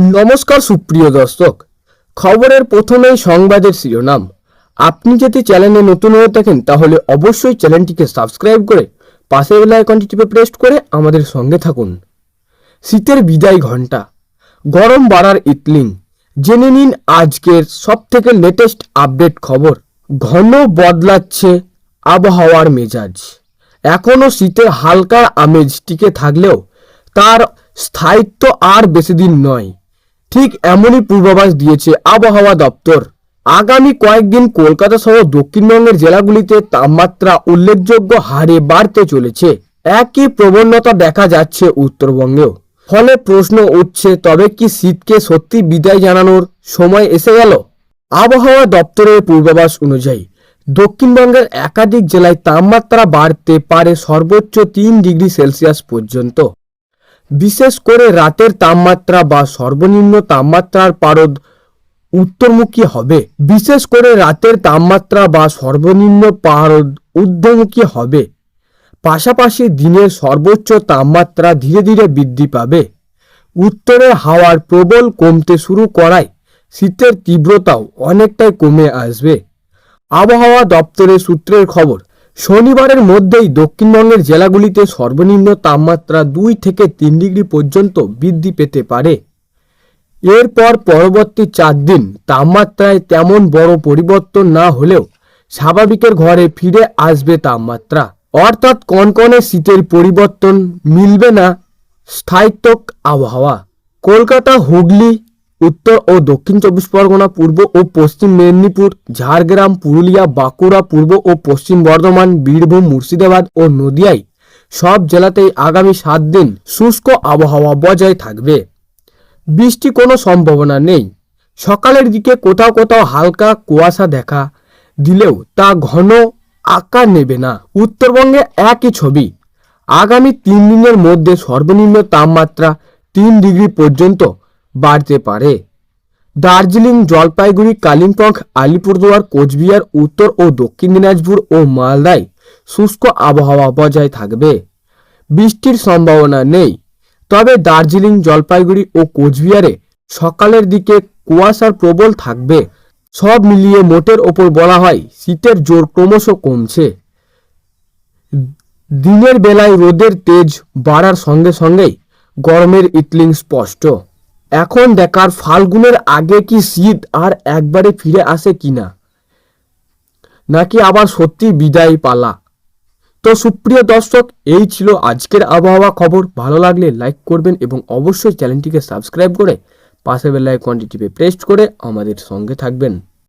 নমস্কার সুপ্রিয় দর্শক, খবরের প্রথমেই সংবাদের শিরোনাম। আপনি যদি চ্যানেলে নতুন হয়ে থাকেন তাহলে অবশ্যই চ্যানেলটিকে সাবস্ক্রাইব করে পাশের বেল আইকনটি টিপে প্রেস করে আমাদের সঙ্গে থাকুন। শীতের বিদায় ঘণ্টা, গরম বাড়ার ইতলিং, জেনে নিন আজকের সবথেকে লেটেস্ট আপডেট খবর। ঘন বদলাচ্ছে আবহাওয়ার মেজাজ। এখনও শীতের হালকা আমেজ টিকে থাকলেও তার স্থায়িত্ব আর বেশি দিন নয়। ঠিক এমনই পূর্বাভাস দিয়েছে আবহাওয়া দপ্তর। আগামী কয়েকদিন কলকাতা সহ দক্ষিণবঙ্গের জেলাগুলিতে তাপমাত্রা উল্লেখযোগ্য হারে বাড়তে চলেছে। একই প্রবণতা দেখা যাচ্ছে উত্তরবঙ্গেও। ফলে প্রশ্ন উঠছে, তবে কি শীতকে সত্যি বিদায় জানানোর সময় এসে গেল? আবহাওয়া দপ্তরের পূর্বাভাস অনুযায়ী দক্ষিণবঙ্গের একাধিক জেলায় তাপমাত্রা বাড়তে পারে সর্বোচ্চ 3 ডিগ্রি সেলসিয়াস পর্যন্ত। বিশেষ করে রাতের তাপমাত্রা বা সর্বনিম্ন তাপমাত্রার পারদ উত্তরমুখী হবে। বিশেষ করে রাতের তাপমাত্রা বা সর্বনিম্ন পারদ ঊর্ধ্বমুখী হবে। পাশাপাশি দিনের সর্বোচ্চ তাপমাত্রা ধীরে ধীরে বৃদ্ধি পাবে। উত্তরের হাওয়ার প্রবল কমতে শুরু করায় শীতের তীব্রতাও অনেকটাই কমে আসবে। আবহাওয়া দপ্তরের সূত্রের খবর, শনিবারের মধ্যেই দক্ষিণবঙ্গের জেলাগুলিতে সর্বনিম্ন তাপমাত্রা 2 থেকে 3 ডিগ্রি পর্যন্ত বৃদ্ধি পেতে পারে। এরপর পরবর্তী 4 দিন তাপমাত্রায় তেমন বড় পরিবর্তন না হলেও স্বাভাবিকের ঘরে ফিরে আসবে তাপমাত্রা। অর্থাৎ কনকনে শীতের পরিবর্তন মিলবে না স্থায়িত্ব আবহাওয়া। কলকাতা, হুগলি, উত্তর ও দক্ষিণ 24 পরগনা, পূর্ব ও পশ্চিম মেদিনীপুর, ঝাড়গ্রাম, পুরুলিয়া, বাঁকুড়া, পূর্ব ও পশ্চিম বর্ধমান, বীরভূম, মুর্শিদাবাদ ও নদিয়ায় সব জেলাতেই আগামী 7 দিন শুষ্ক আবহাওয়া বজায় থাকবে। বৃষ্টি কোনো সম্ভাবনা নেই। সকালের দিকে কোথাও কোথাও হালকা কুয়াশা দেখা দিলেও তা ঘন আকার নেবে না। উত্তরবঙ্গে একই ছবি। আগামী 3 দিনের মধ্যে সর্বনিম্ন তাপমাত্রা 3 ডিগ্রি পর্যন্ত বাড়তে পারে। দার্জিলিং, জলপাইগুড়ি, কালিম্পং, আলিপুরদুয়ার, কোচবিহার, উত্তর ও দক্ষিণ দিনাজপুর ও মালদায় শুষ্ক আবহাওয়া বজায় থাকবে। বৃষ্টির সম্ভাবনা নেই। তবে দার্জিলিং, জলপাইগুড়ি ও কোচবিহারে সকালের দিকে কুয়াশার প্রবল থাকবে। সব মিলিয়ে মোটের ওপর বলা হয় শীতের জোর ক্রমশ কমছে। দিনের বেলায় রোদের তেজ বাড়ার সঙ্গে সঙ্গেই গরমের ইতলিং স্পষ্ট। এখন দেখার ফাল্গুনের আগে কি শীত আর একবারে ফিরে আসে কিনা, নাকি আবার সত্যি বিদায় পালা। তো সুপ্রিয় দর্শক, এই ছিল আজকের আবহাওয়া খবর। ভালো লাগলে লাইক করবেন এবং অবশ্যই চ্যানেলটিকে সাবস্ক্রাইব করে পাশে বেল আইকনটি টিপে প্রেস করে আমাদের সঙ্গে থাকবেন।